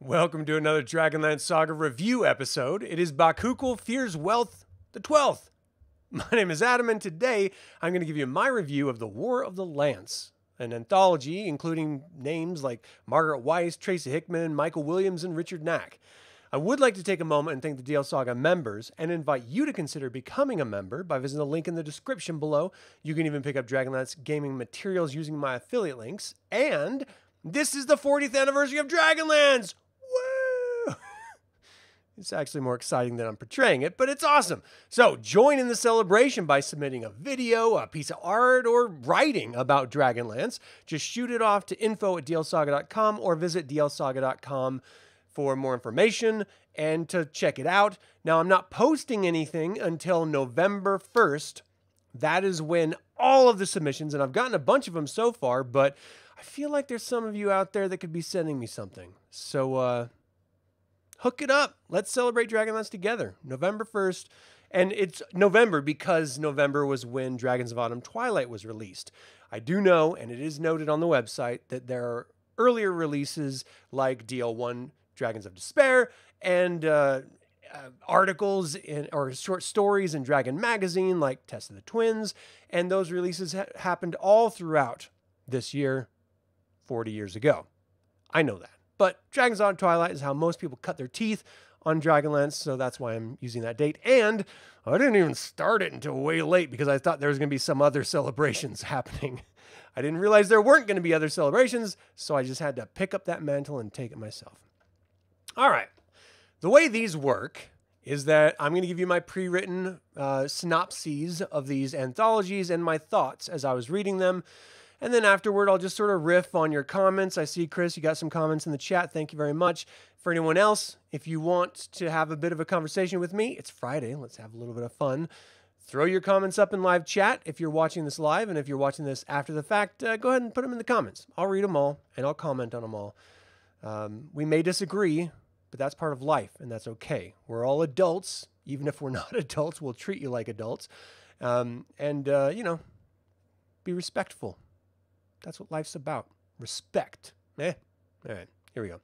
Welcome to another Dragonlance Saga review episode. It is Bakukul Fears Wealth the 12th. My name is Adam, and today I'm going to give you my review of The War of the Lance, an anthology including names like Margaret Weiss, Tracy Hickman, Michael Williams, and Richard Knack. I would like to take a moment and thank the DL Saga members and invite you to consider becoming a member by visiting the link in the description below. You can even pick up Dragonlance gaming materials using my affiliate links. And this is the 40th anniversary of Dragonlance! Woo! It's actually more exciting than I'm portraying it, but it's awesome. So join in the celebration by submitting a video, a piece of art, or writing about Dragonlance. Just shoot it off to info@dlsaga.com or visit dlsaga.com for more information and to check it out. Now, I'm not posting anything until November 1st. That is when all of the submissions, and I've gotten a bunch of them so far, but I feel like there's some of you out there that could be sending me something. So, hook it up. Let's celebrate Dragonlance together. November 1st. And it's November because November was when Dragons of Autumn Twilight was released. I do know, and it is noted on the website, that there are earlier releases like DL1 Dragons of Despair and articles or short stories in Dragon Magazine like Test of the Twins. And those releases happened all throughout this year, 40 years ago. I know that. But Dragons of Autumn Twilight is how most people cut their teeth on Dragonlance, so that's why I'm using that date. And I didn't even start it until way late because I thought there was going to be some other celebrations happening. I didn't realize there weren't going to be other celebrations, so I just had to pick up that mantle and take it myself. All right. The way these work is that I'm going to give you my pre-written synopses of these anthologies and my thoughts as I was reading them. And then afterward, I'll just sort of riff on your comments. I see, Chris, you got some comments in the chat. Thank you very much. For anyone else, if you want to have a bit of a conversation with me, it's Friday. Let's have a little bit of fun. Throw your comments up in live chat if you're watching this live. And if you're watching this after the fact, go ahead and put them in the comments. I'll read them all, and I'll comment on them all. We may disagree, but that's part of life, and that's okay. We're all adults. Even if we're not adults, we'll treat you like adults. You know, be respectful. That's what life's about. Respect. All right, here we go.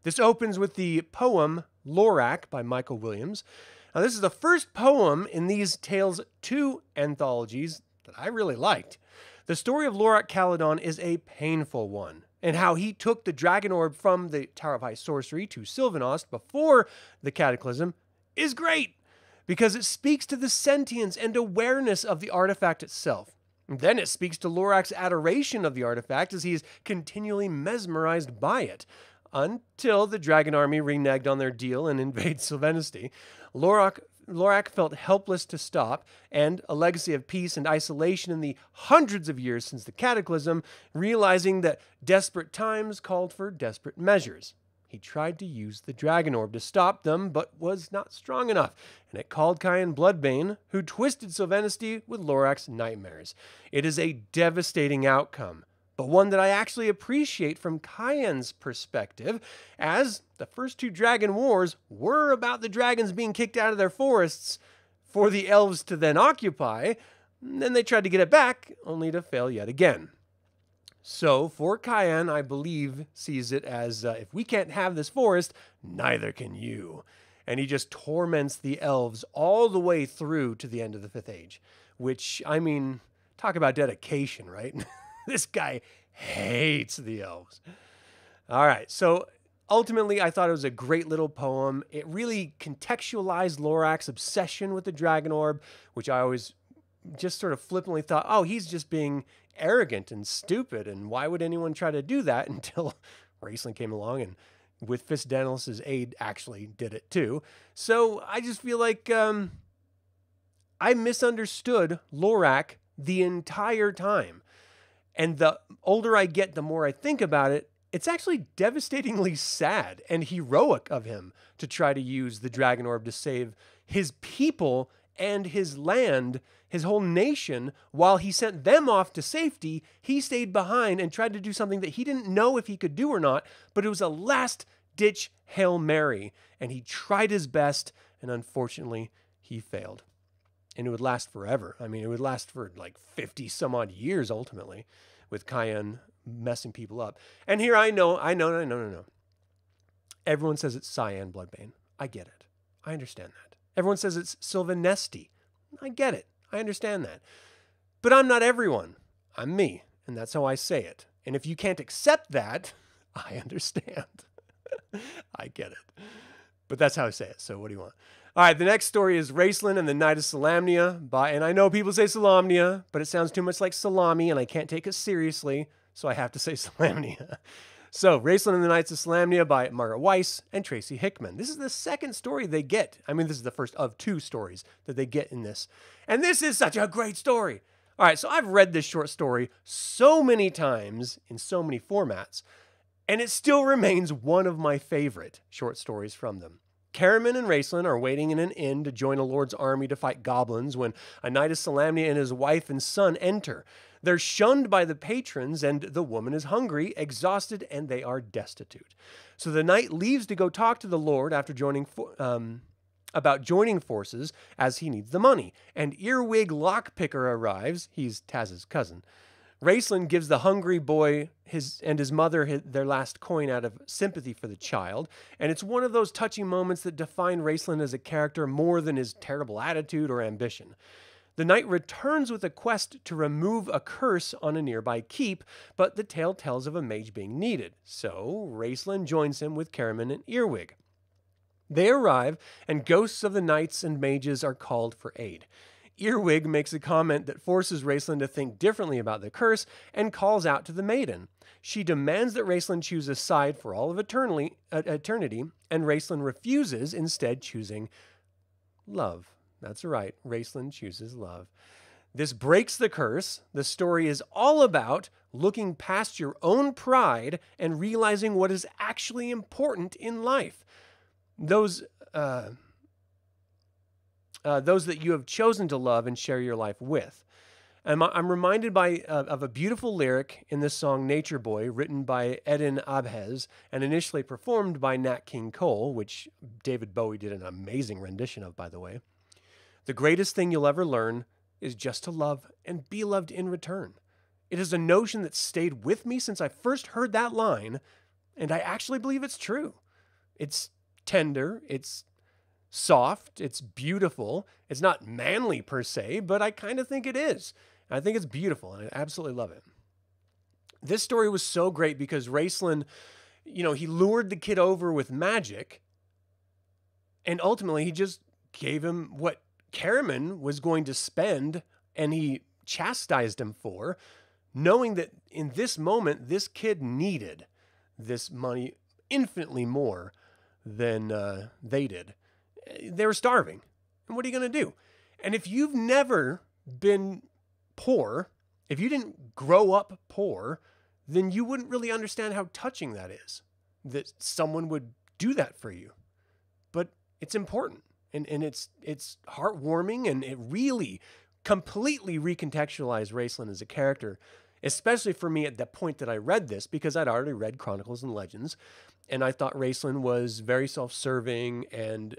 This opens with the poem Lorac by Michael Williams. Now, this is the first poem in these Tales 2 anthologies that I really liked. The story of Lorac Caledon is a painful one, and how he took the Dragon Orb from the Tower of High Sorcery to Sylvanost before the Cataclysm is great, because it speaks to the sentience and awareness of the artifact itself. And then it speaks to Lorac's adoration of the artifact as he is continually mesmerized by it, until the dragon army reneged on their deal and invade Sylvanosti. Lorac felt helpless to stop, and a legacy of peace and isolation in the hundreds of years since the Cataclysm, realizing that desperate times called for desperate measures. He tried to use the Dragon Orb to stop them, but was not strong enough, and it called Cayenne Bloodbane, who twisted Sylvanosti with Lorac's nightmares. It is a devastating outcome, but one that I actually appreciate from Cayenne's perspective, as the first two Dragon Wars were about the dragons being kicked out of their forests for the elves to then occupy, and then they tried to get it back, only to fail yet again. So, for Cayenne, I believe, sees it as, if we can't have this forest, neither can you. And he just torments the elves all the way through to the end of the Fifth Age. Which, I mean, talk about dedication, right? This guy hates the elves. All right, so ultimately, I thought it was a great little poem. It really contextualized Lorac's obsession with the Dragon Orb, which I always just sort of flippantly thought, oh, he's just being arrogant and stupid, and why would anyone try to do that, until Raistlin came along and with Fist Daedalus' aid actually did it too. So I just feel like I misunderstood Lorac the entire time, and the older I get, the more I think about it, it's actually devastatingly sad and heroic of him to try to use the Dragon Orb to save his people and his land, his whole nation. While he sent them off to safety, he stayed behind and tried to do something that he didn't know if he could do or not, but it was a last-ditch Hail Mary, and he tried his best, and unfortunately, he failed. And it would last forever. I mean, it would last for like 50 some odd years ultimately, with Cayenne messing people up. And here I know. Everyone says it's cyan bloodbane. I get it. I understand that. Everyone says it's Sylvanesti. I get it. I understand that. But I'm not everyone. I'm me, and that's how I say it. And if you can't accept that, I understand. I get it. But that's how I say it, so what do you want? All right, the next story is Raistlin and the Knight of Solamnia and I know people say Solamnia, but it sounds too much like salami, and I can't take it seriously, so I have to say Solamnia. So, Raistlin and the Knights of Solamnia by Margaret Weiss and Tracy Hickman. This is the second story they get. I mean, this is the first of 2 stories that they get in this. And this is such a great story. All right, so I've read this short story so many times in so many formats, and it still remains one of my favorite short stories from them. Caramon and Raistlin are waiting in an inn to join a lord's army to fight goblins when a knight of Solamnia and his wife and son enter. They're shunned by the patrons, and the woman is hungry, exhausted, and they are destitute. So the knight leaves to go talk to the lord after about joining forces, as he needs the money. And Earwig Lockpicker arrives. He's Taz's cousin. Raistlin gives the hungry boy his mother their last coin out of sympathy for the child, and it's one of those touching moments that define Raistlin as a character more than his terrible attitude or ambition. The knight returns with a quest to remove a curse on a nearby keep, but the tale tells of a mage being needed, so Raistlin joins him with Caramon and Earwig. They arrive, and ghosts of the knights and mages are called for aid. Earwig makes a comment that forces Raistlin to think differently about the curse and calls out to the maiden. She demands that Raistlin choose a side for all of eternity, and Raistlin refuses, instead choosing love. That's right, Raistlin chooses love. This breaks the curse. The story is all about looking past your own pride and realizing what is actually important in life. Those that you have chosen to love and share your life with. I'm reminded of a beautiful lyric in this song Nature Boy, written by Edin Abhez and initially performed by Nat King Cole, which David Bowie did an amazing rendition of, by the way. The greatest thing you'll ever learn is just to love and be loved in return. It is a notion that stayed with me since I first heard that line, and I actually believe it's true. It's tender, it's soft, it's beautiful. It's not manly per se, but I kind of think it is. I think it's beautiful, and I absolutely love it. This story was so great because Raistlin, he lured the kid over with magic, and ultimately he just gave him what Caramon was going to spend, and he chastised him for, knowing that in this moment, this kid needed this money infinitely more than they did. They were starving. And what are you going to do? And if you've never been poor, if you didn't grow up poor, then you wouldn't really understand how touching that is, that someone would do that for you. But it's important, and it's heartwarming, and it really completely recontextualized Raistlin as a character, especially for me at the point that I read this, because I'd already read Chronicles and Legends, and I thought Raistlin was very self-serving and,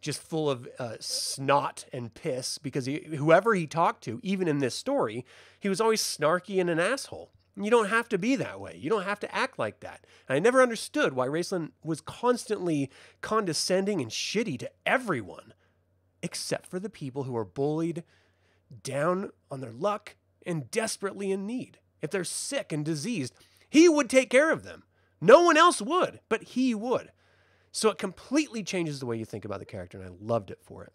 just full of snot and piss, because whoever he talked to, even in this story, he was always snarky and an asshole. And you don't have to be that way. You don't have to act like that. And I never understood why Raistlin was constantly condescending and shitty to everyone, except for the people who are bullied, down on their luck, and desperately in need. If they're sick and diseased, he would take care of them. No one else would, but he would. So it completely changes the way you think about the character, and I loved it for it.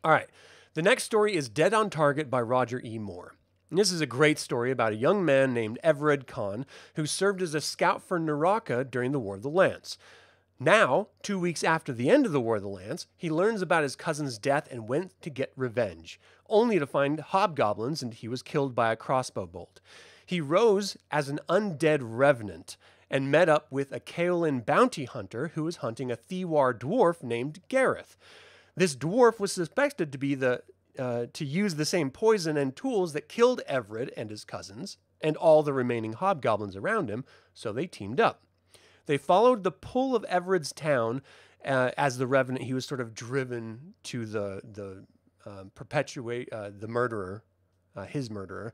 All right, the next story is Dead on Target by Roger E. Moore. And this is a great story about a young man named Everard Khan who served as a scout for Naraka during the War of the Lance. Now, 2 weeks after the end of the War of the Lance, he learns about his cousin's death and went to get revenge, only to find hobgoblins, and he was killed by a crossbow bolt. He rose as an undead revenant and met up with a Kaolin bounty hunter who was hunting a Thewar dwarf named Gareth. This dwarf was suspected to be to use the same poison and tools that killed Everard and his cousins and all the remaining hobgoblins around him, so they teamed up. They followed the pull of Everard's town as the revenant. He was sort of driven to the murderer, his murderer.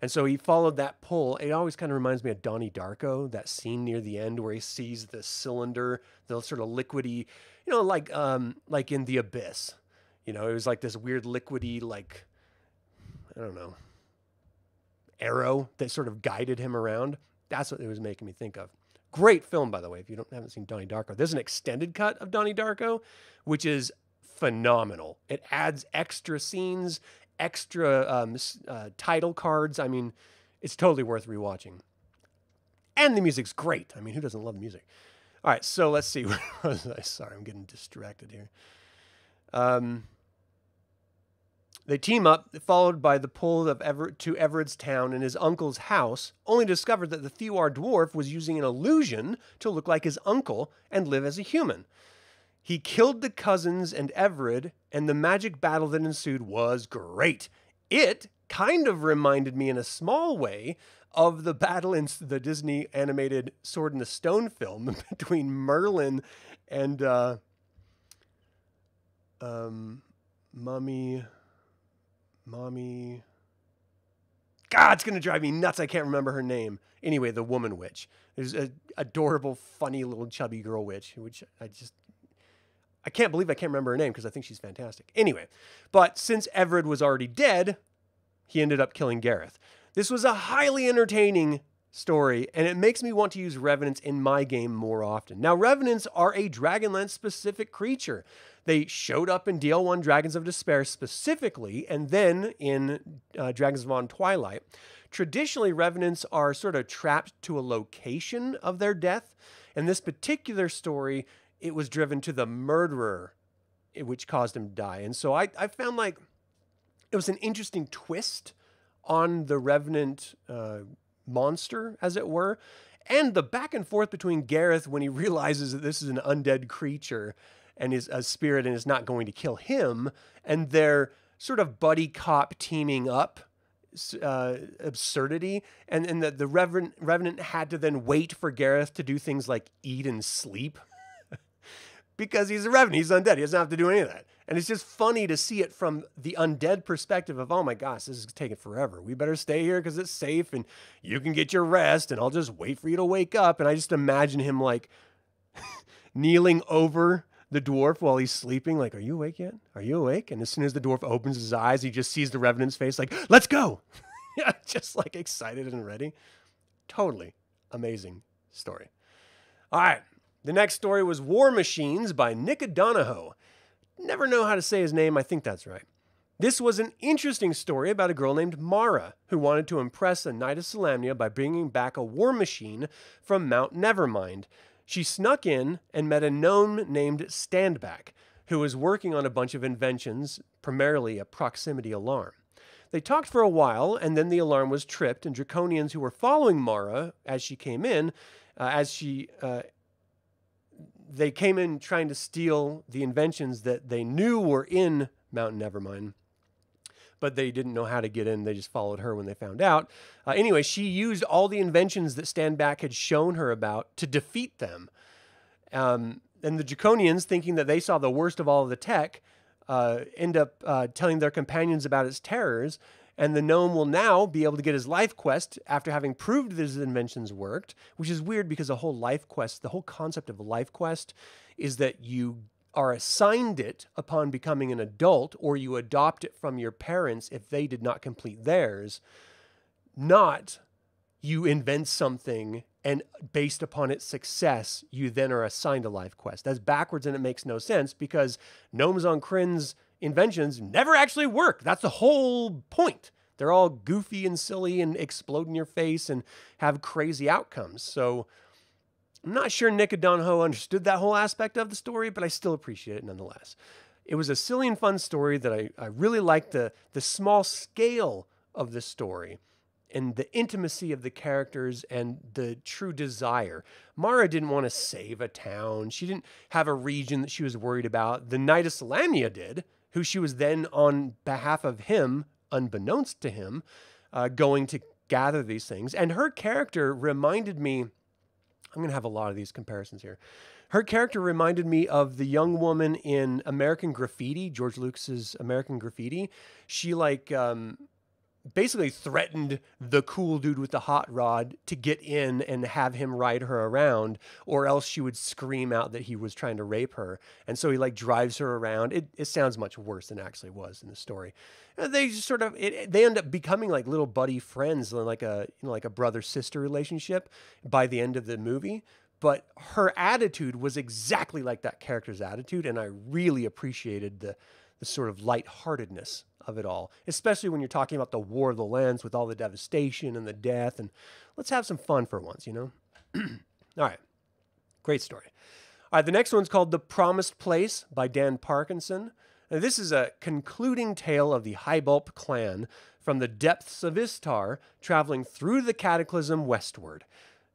And so he followed that pull. It always kind of reminds me of Donnie Darko, that scene near the end where he sees the cylinder, the sort of liquidy, like in The Abyss. It was like this weird liquidy, like, I don't know, arrow that sort of guided him around. That's what it was making me think of. Great film, by the way, if you haven't seen Donnie Darko. There's an extended cut of Donnie Darko, which is phenomenal. It adds extra scenes, extra title cards. I mean, it's totally worth rewatching. And the music's great. I mean, who doesn't love the music? All right, so let's see. Where was I? Sorry, I'm getting distracted here. They team up, followed by the pull of Everett to Everett's town and his uncle's house, only discovered that the Thewar dwarf was using an illusion to look like his uncle and live as a human. He killed the cousins and Everett, and the magic battle that ensued was great. It kind of reminded me in a small way of the battle in the Disney animated Sword in the Stone film between Merlin and Mommy. God, it's going to drive me nuts. I can't remember her name. Anyway, the woman witch. There's an adorable, funny little chubby girl witch, which I can't believe I can't remember her name because I think she's fantastic. Anyway, but since Everett was already dead, he ended up killing Gareth. This was a highly entertaining story, and it makes me want to use revenants in my game more often. Now, revenants are a Dragonlance specific creature. They showed up in DL1 Dragons of Despair specifically, and then in Dragons of Bond Twilight. Traditionally, revenants are sort of trapped to a location of their death. In this particular story, it was driven to the murderer, which caused him to die. And so I found like it was an interesting twist on the revenant monster, as it were, and the back and forth between Gareth when he realizes that this is an undead creature and is a spirit and is not going to kill him, and their sort of buddy cop teaming up absurdity, and that the revenant had to then wait for Gareth to do things like eat and sleep because he's a revenant, he's undead, he doesn't have to do any of that. And it's just funny to see it from the undead perspective of, oh my gosh, this is taking forever. We better stay here because it's safe and you can get your rest and I'll just wait for you to wake up. And I just imagine him like kneeling over the dwarf while he's sleeping. Like, are you awake yet? Are you awake? And as soon as the dwarf opens his eyes, he just sees the revenant's face like, let's go. Yeah, just like excited and ready. Totally amazing story. All right. The next story was War Machines by Nick Donahoe. Never know how to say his name. I think that's right. This was an interesting story about a girl named Mara who wanted to impress the Knight of Solamnia by bringing back a war machine from Mount Nevermind. She snuck in and met a gnome named Standback, who was working on a bunch of inventions, primarily a proximity alarm. They talked for a while, and then the alarm was tripped, and Draconians who were following Mara as she came in, they came in trying to steal the inventions that they knew were in Mount Nevermind, but they didn't know how to get in. They just followed her when they found out. Anyway, she used all the inventions that Standback had shown her about to defeat them. And the Draconians, thinking that they saw the worst of all of the tech, end up telling their companions about its terrors. And the gnome will now be able to get his life quest after having proved that his inventions worked, which is weird because the whole life quest, the whole concept of a life quest is that you are assigned it upon becoming an adult, or you adopt it from your parents if they did not complete theirs, not you invent something and based upon its success, you then are assigned a life quest. That's backwards and it makes no sense because Gnomes on Kryn's inventions never actually work. That's the whole point. They're all goofy and silly and explode in your face and have crazy outcomes. So I'm not sure Nick Donahoe understood that whole aspect of the story, but I still appreciate it nonetheless. It was a silly and fun story that I really liked the small scale of the story and the intimacy of the characters and the true desire. Mara didn't want to save a town. She didn't have a region that she was worried about. The Knight of Solamnia did, who she was then on behalf of him, unbeknownst to him, going to gather these things. And her character reminded me, I'm going to have a lot of these comparisons here. Her character reminded me of the young woman in American Graffiti, George Lucas's American Graffiti. She basically threatened the cool dude with the hot rod to get in and have him ride her around, or else she would scream out that he was trying to rape her. And so he like drives her around. It sounds much worse than it actually was in the story. And they just sort of they end up becoming like little buddy friends, like a like a brother-sister relationship by the end of the movie. But her attitude was exactly like that character's attitude, and I really appreciated the sort of lightheartedness of it all, especially when you're talking about the War of the Lands with all the devastation and the death. And let's have some fun for once, you know? All right. Great story. All right. The next one's called The Promised Place by Dan Parkinson. Now, this is a concluding tale of the Hybulp clan from the depths of Istar, traveling through the cataclysm westward.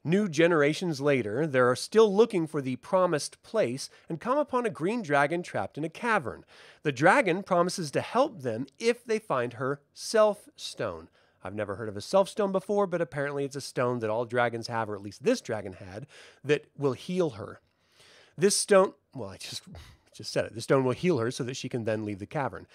New generations later, they're still looking for the promised place and come upon a green dragon trapped in a cavern. The dragon promises to help them if they find her self stone. I've never heard of a self stone before, but apparently it's a stone that all dragons have, or at least this dragon had, that will heal her. This stone, well, I just said it. The stone will heal her so that she can then leave the cavern.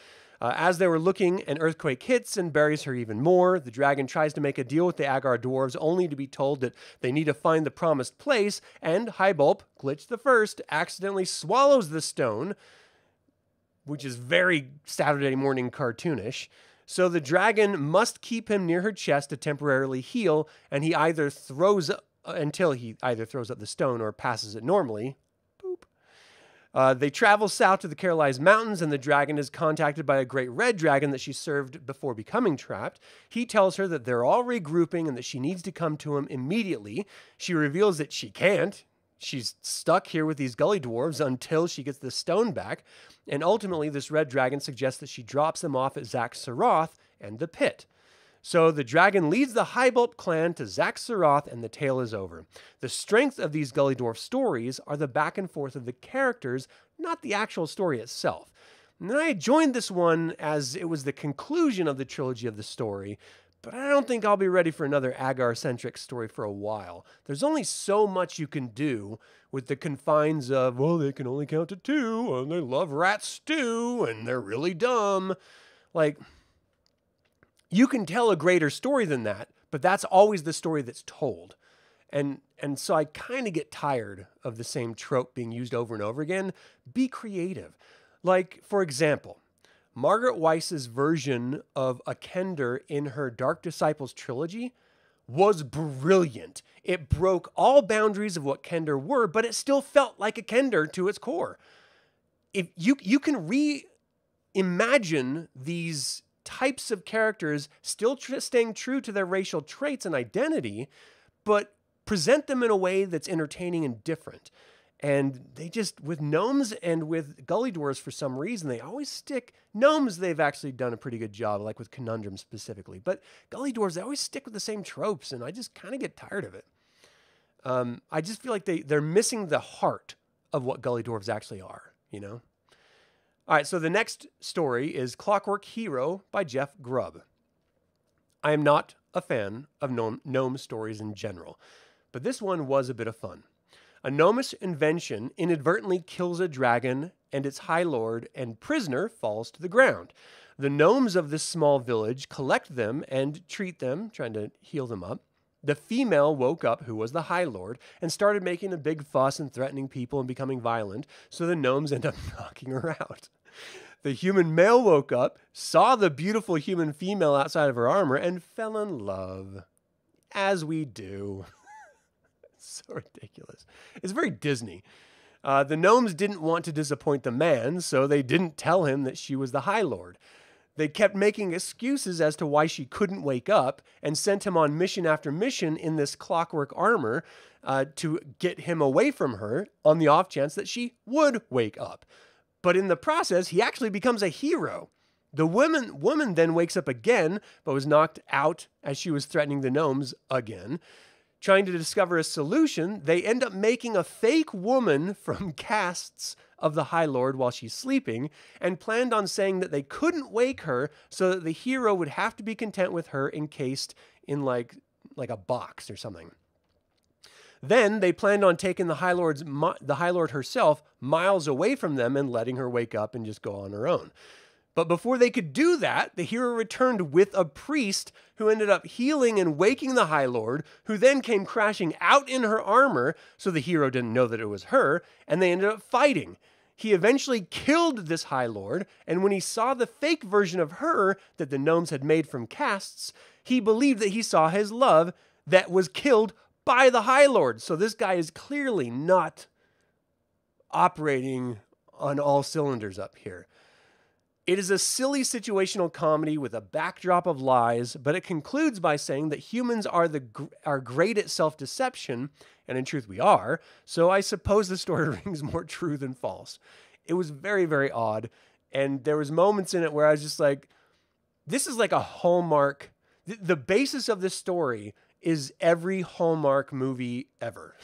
As they were looking, an earthquake hits and buries her even more. The dragon tries to make a deal with the Agar dwarves, only to be told that they need to find the promised place, and Hybulp, Glitch the First, accidentally swallows the stone, which is very Saturday morning cartoonish. So the dragon must keep him near her chest to temporarily heal, and he either throws up the stone or passes it normally. They travel south to the Carolise Mountains, and the dragon is contacted by a great red dragon that she served before becoming trapped. He tells her that they're all regrouping and that she needs to come to him immediately. She reveals that she can't. She's stuck here with these gully dwarves until she gets the stone back. And ultimately, this red dragon suggests that she drops them off at Zack-Sarath and the pit. So the dragon leads the Hybulp clan to Zack-Sarath, and the tale is over. The strength of these Gully Dwarf stories are the back and forth of the characters, not the actual story itself. And I joined this one as it was the conclusion of the trilogy of the story, but I don't think I'll be ready for another Agar-centric story for a while. There's only so much you can do with the confines of, well, they can only count to 2, and they love rat stew, and they're really dumb. Like, you can tell a greater story than that, but that's always the story that's told. And so I kind of get tired of the same trope being used over and over again. Be creative. Like, for example, Margaret Weis's version of Akender in her Dark Disciples trilogy was brilliant. It broke all boundaries of what Kender were, but it still felt like Akender to its core. If you can reimagine these types of characters still staying true to their racial traits and identity, but present them in a way that's entertaining and different. And they just, with gnomes and with gully dwarves, for some reason, they always stick. Gnomes, they've actually done a pretty good job, like with Conundrum specifically. But gully dwarves, they always stick with the same tropes, and I just kind of get tired of it. I just feel like they're missing the heart of what gully dwarves actually are, you know? All right, so the next story is Clockwork Hero by Jeff Grubb. I am not a fan of gnome stories in general, but this one was a bit of fun. A gnomish invention inadvertently kills a dragon, and its high lord and prisoner falls to the ground. The gnomes of this small village collect them and treat them, trying to heal them up. The female woke up, who was the High Lord, and started making a big fuss and threatening people and becoming violent, so the gnomes end up knocking her out. The human male woke up, saw the beautiful human female outside of her armor, and fell in love. As we do. It's so ridiculous. It's very Disney. The gnomes didn't want to disappoint the man, so they didn't tell him that she was the High Lord. They kept making excuses as to why she couldn't wake up and sent him on mission after mission in this clockwork armor to get him away from her on the off chance that she would wake up. But in the process, he actually becomes a hero. The woman then wakes up again, but was knocked out as she was threatening the gnomes again. Trying to discover a solution, they end up making a fake woman from casts of the High Lord while she's sleeping, and planned on saying that they couldn't wake her so that the hero would have to be content with her encased in like a box or something. Then they planned on taking the High Lord herself miles away from them and letting her wake up and just go on her own. But before they could do that, the hero returned with a priest who ended up healing and waking the High Lord, who then came crashing out in her armor, so the hero didn't know that it was her, and they ended up fighting. He eventually killed this High Lord, and when he saw the fake version of her that the gnomes had made from casts, he believed that he saw his love that was killed by the High Lord. So this guy is clearly not operating on all cylinders up here. It is a silly situational comedy with a backdrop of lies, but it concludes by saying that humans are great at self-deception, and in truth we are, so I suppose the story rings more true than false. It was very, very odd, and there was moments in it where I was just like, this is like a Hallmark. The basis of this story is every Hallmark movie ever.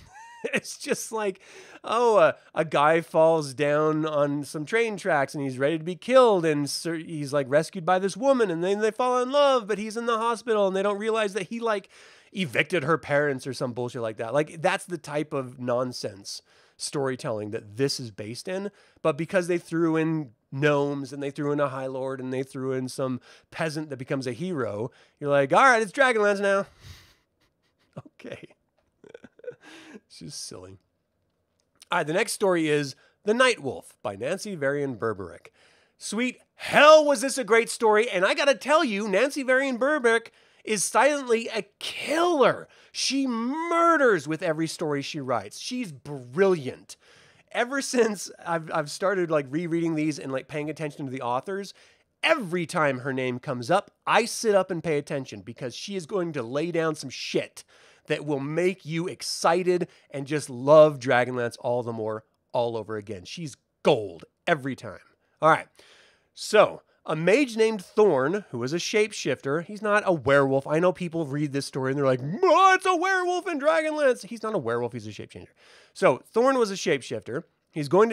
It's just like, oh, a guy falls down on some train tracks and he's ready to be killed, and he's like rescued by this woman, and then they fall in love, but he's in the hospital and they don't realize that he like evicted her parents or some bullshit like that. Like, that's the type of nonsense storytelling that this is based in. But because they threw in gnomes and they threw in a High Lord and they threw in some peasant that becomes a hero, you're like, all right, it's Dragonlance now. Okay. It's just silly. All right, the next story is The Night Wolf by Nancy Varian Berberick. Sweet hell, was this a great story? And I gotta tell you, Nancy Varian Berberick is silently a killer. She murders with every story she writes. She's brilliant. Ever since I've started like rereading these and like paying attention to the authors, every time her name comes up, I sit up and pay attention because she is going to lay down some shit that will make you excited and just love Dragonlance all the more all over again. She's gold every time. All right. So, a mage named Thorn, who is a shapeshifter. He's not a werewolf. I know people read this story and they're like, oh, it's a werewolf in Dragonlance. He's not a werewolf. He's a shapechanger. So, Thorn was a shapeshifter. He was going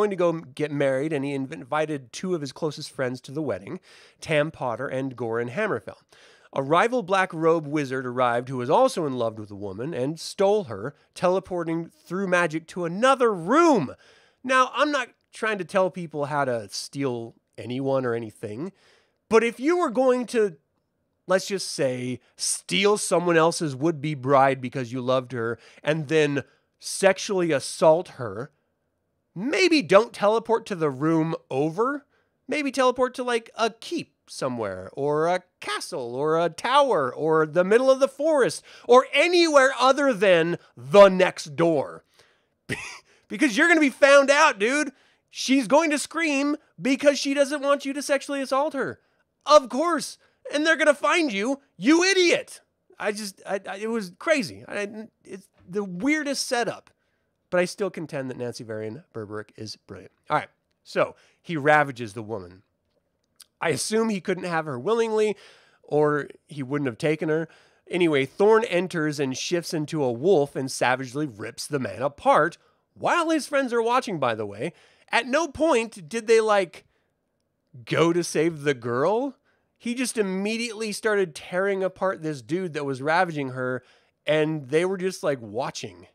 to go get married, and he invited two of his closest friends to the wedding, Tam Potter and Goran Hammerfell. A rival black robe wizard arrived who was also in love with the woman and stole her, teleporting through magic to another room. Now, I'm not trying to tell people how to steal anyone or anything, but if you were going to, let's just say, steal someone else's would-be bride because you loved her and then sexually assault her, maybe don't teleport to the room over. Maybe teleport to like a keep somewhere, or a castle, or a tower, or the middle of the forest, or anywhere other than the next door. Because you're going to be found out, dude. She's going to scream because she doesn't want you to sexually assault her. Of course. And they're going to find you, you idiot. It was crazy. It's the weirdest setup. But I still contend that Nancy Varian Berberick is brilliant. All right. So he ravages the woman. I assume he couldn't have her willingly, or he wouldn't have taken her. Anyway, Thorn enters and shifts into a wolf and savagely rips the man apart, while his friends are watching, by the way. At no point did they, like, go to save the girl. He just immediately started tearing apart this dude that was ravaging her, and they were just, like, watching.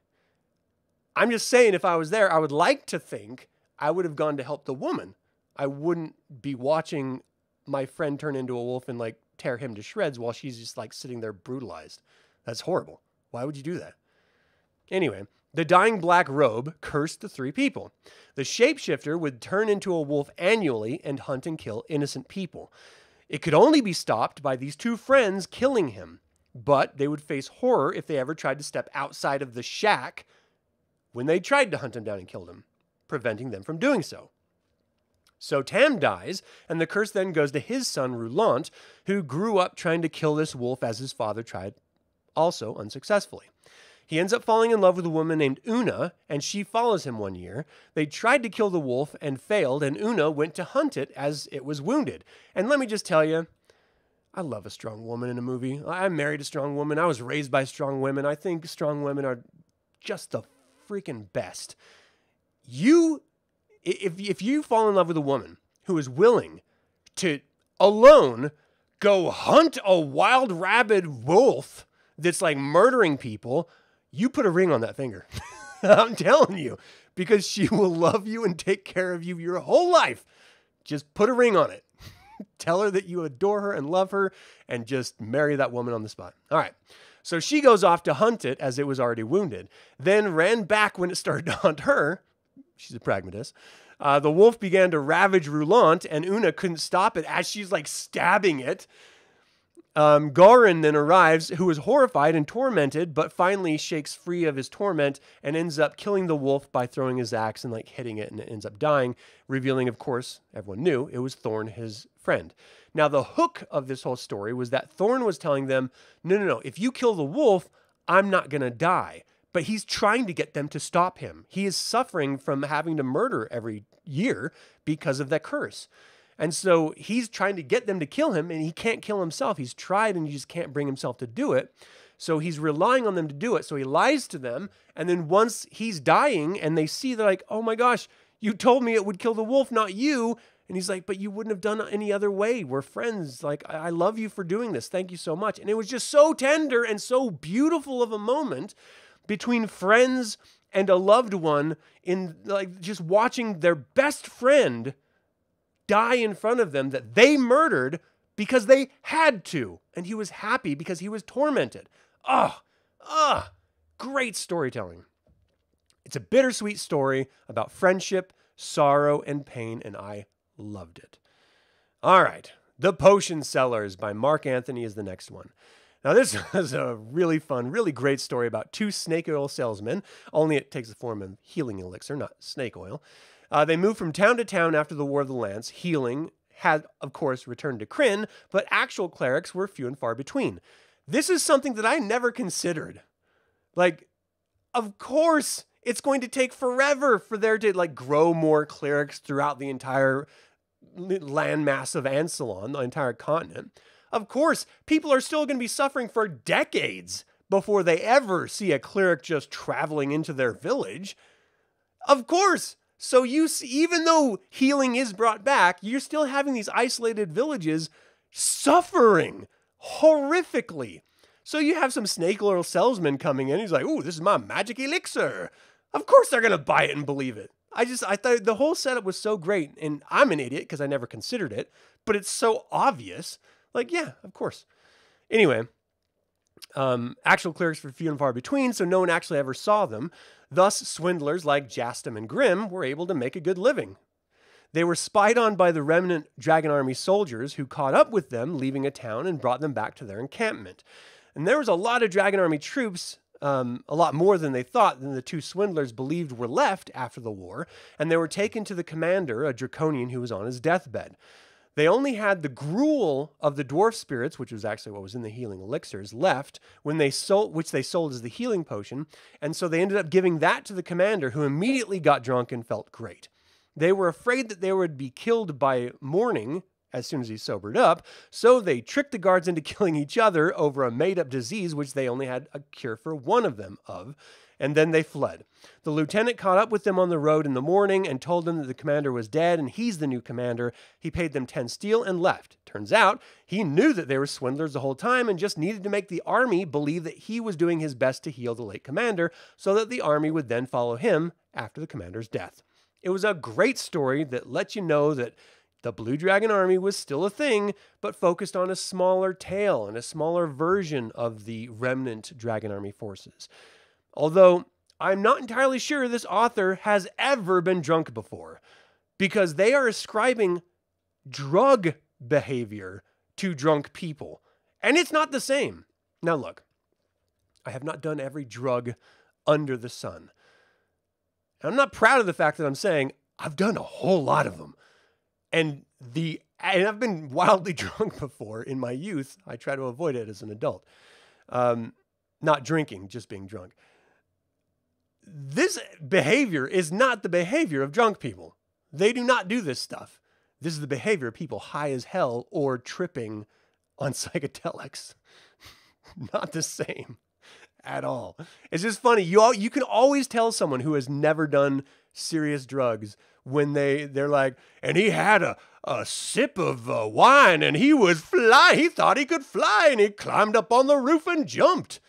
I'm just saying, if I was there, I would like to think I would have gone to help the woman. I wouldn't be watching my friend turn into a wolf and like tear him to shreds while she's just like sitting there brutalized. That's horrible. Why would you do that? Anyway, the dying black robe cursed the three people. The shapeshifter would turn into a wolf annually and hunt and kill innocent people. It could only be stopped by these two friends killing him, but they would face horror if they ever tried to step outside of the shack when they tried to hunt him down and kill him, preventing them from doing so. So Tam dies, and the curse then goes to his son, Roulant, who grew up trying to kill this wolf as his father tried, also unsuccessfully. He ends up falling in love with a woman named Una, and she follows him one year. They tried to kill the wolf and failed, and Una went to hunt it as it was wounded. And let me just tell you, I love a strong woman in a movie. I married a strong woman. I was raised by strong women. I think strong women are just the freaking best. If you fall in love with a woman who is willing to alone go hunt a wild rabid wolf that's like murdering people, you put a ring on that finger. I'm telling you, because she will love you and take care of you your whole life. Just put a ring on it. Tell her that you adore her and love her and just marry that woman on the spot. All right. So she goes off to hunt it as it was already wounded, then ran back when it started to hunt her. She's a pragmatist. The wolf began to ravage Roulant, and Una couldn't stop it as she's like stabbing it. Garin then arrives, who is horrified and tormented, but finally shakes free of his torment and ends up killing the wolf by throwing his axe and like hitting it, and it ends up dying, revealing, of course, everyone knew it was Thorn, his friend. Now, the hook of this whole story was that Thorn was telling them, no, if you kill the wolf, I'm not going to die. But he's trying to get them to stop him. He is suffering from having to murder every year because of that curse. And so he's trying to get them to kill him, and he can't kill himself. He's tried, and he just can't bring himself to do it. So he's relying on them to do it. So he lies to them. And then once he's dying and they see, they're like, oh my gosh, you told me it would kill the wolf, not you. And he's like, but you wouldn't have done it any other way. We're friends. Like, I love you for doing this. Thank you so much. And it was just so tender and so beautiful of a moment between friends and a loved one, in like just watching their best friend die in front of them that they murdered because they had to. And he was happy because he was tormented. Great storytelling. It's a bittersweet story about friendship, sorrow, and pain, and I loved it. All right. The Potion Sellers by Mark Anthony is the next one. Now, this is a really fun, really great story about two snake oil salesmen, only it takes the form of healing elixir, not snake oil. They moved from town to town after the War of the Lance. Healing had, of course, returned to Krynn, but actual clerics were few and far between. This is something that I never considered. Like, of course, it's going to take forever for there to like grow more clerics throughout the entire landmass of Ansalon, the entire continent. Of course, people are still going to be suffering for decades before they ever see a cleric just traveling into their village. Of course. So you see, even though healing is brought back, you're still having these isolated villages suffering horrifically. So you have some snake oil salesman coming in. He's like, ooh, this is my magic elixir. Of course they're going to buy it and believe it. I thought the whole setup was so great. And I'm an idiot because I never considered it. But it's so obvious. Like, yeah, of course. Anyway, actual clerics were few and far between, so no one actually ever saw them. Thus, swindlers like Jastum and Grimm were able to make a good living. They were spied on by the remnant Dragon Army soldiers who caught up with them, leaving a town, and brought them back to their encampment. And there was a lot of Dragon Army troops, a lot more than they thought, than the two swindlers believed were left after the war, and they were taken to the commander, a Draconian who was on his deathbed. They only had the gruel of the dwarf spirits, which was actually what was in the healing elixirs, left, when they sold, which they sold as the healing potion, and so they ended up giving that to the commander, who immediately got drunk and felt great. They were afraid that they would be killed by morning as soon as he sobered up, so they tricked the guards into killing each other over a made-up disease, which they only had a cure for one of them of, and then they fled. The lieutenant caught up with them on the road in the morning and told them that the commander was dead and he's the new commander. He paid them 10 steel and left. Turns out he knew that they were swindlers the whole time and just needed to make the army believe that he was doing his best to heal the late commander so that the army would then follow him after the commander's death. It was a great story that let you know that the Blue Dragon Army was still a thing, but focused on a smaller tale and a smaller version of the remnant Dragon Army forces. Although I'm not entirely sure this author has ever been drunk before, because they are ascribing drug behavior to drunk people, and it's not the same. Now look, I have not done every drug under the sun. I'm not proud of the fact that I'm saying I've done a whole lot of them. And I've been wildly drunk before in my youth. I try to avoid it as an adult. Not drinking, just being drunk. This behavior is not the behavior of drunk people. They do not do this stuff. This is the behavior of people high as hell or tripping on psychedelics. Not the same at all. It's just funny. You can always tell someone who has never done serious drugs when they're like, and he had a sip of wine and he thought he could fly and he climbed up on the roof and jumped.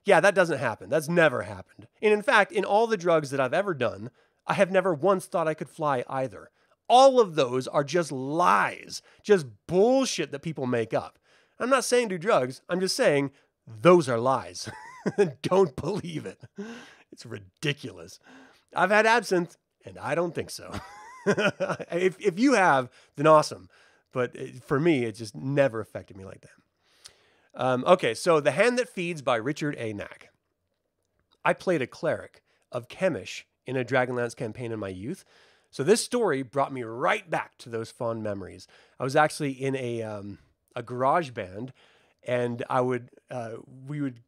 Yeah, that doesn't happen. That's never happened. And in fact, in all the drugs that I've ever done, I have never once thought I could fly either. All of those are just lies, just bullshit that people make up. I'm not saying do drugs. I'm just saying those are lies. Don't believe it. It's ridiculous. I've had absinthe, and I don't think so. If you have, then awesome. But for me, it just never affected me like that. Okay, so The Hand That Feeds by Richard A. Knack. I played a cleric of Chemish in a Dragonlance campaign in my youth. So this story brought me right back to those fond memories. I was actually in a garage band, and we would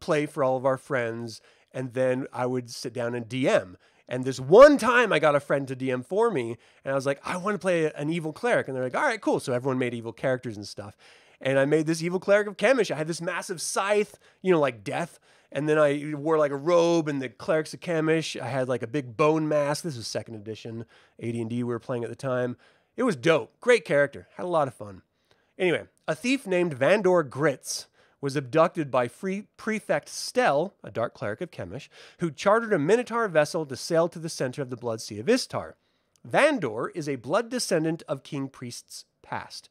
play for all of our friends, and then I would sit down and DM. And this one time I got a friend to DM for me, and I was like, I want to play an evil cleric. And they're like, all right, cool. So everyone made evil characters and stuff. And I made this evil cleric of Chemish. I had this massive scythe, like death. And then I wore like a robe and the clerics of Chemish. I had like a big bone mask. This was 2nd edition AD&D we were playing at the time. It was dope. Great character. Had a lot of fun. Anyway, a thief named Vandor Grits was abducted by Prefect Stell, a dark cleric of Chemish, who chartered a Minotaur vessel to sail to the center of the Blood Sea of Istar. Vandor is a blood descendant of King Priest's past.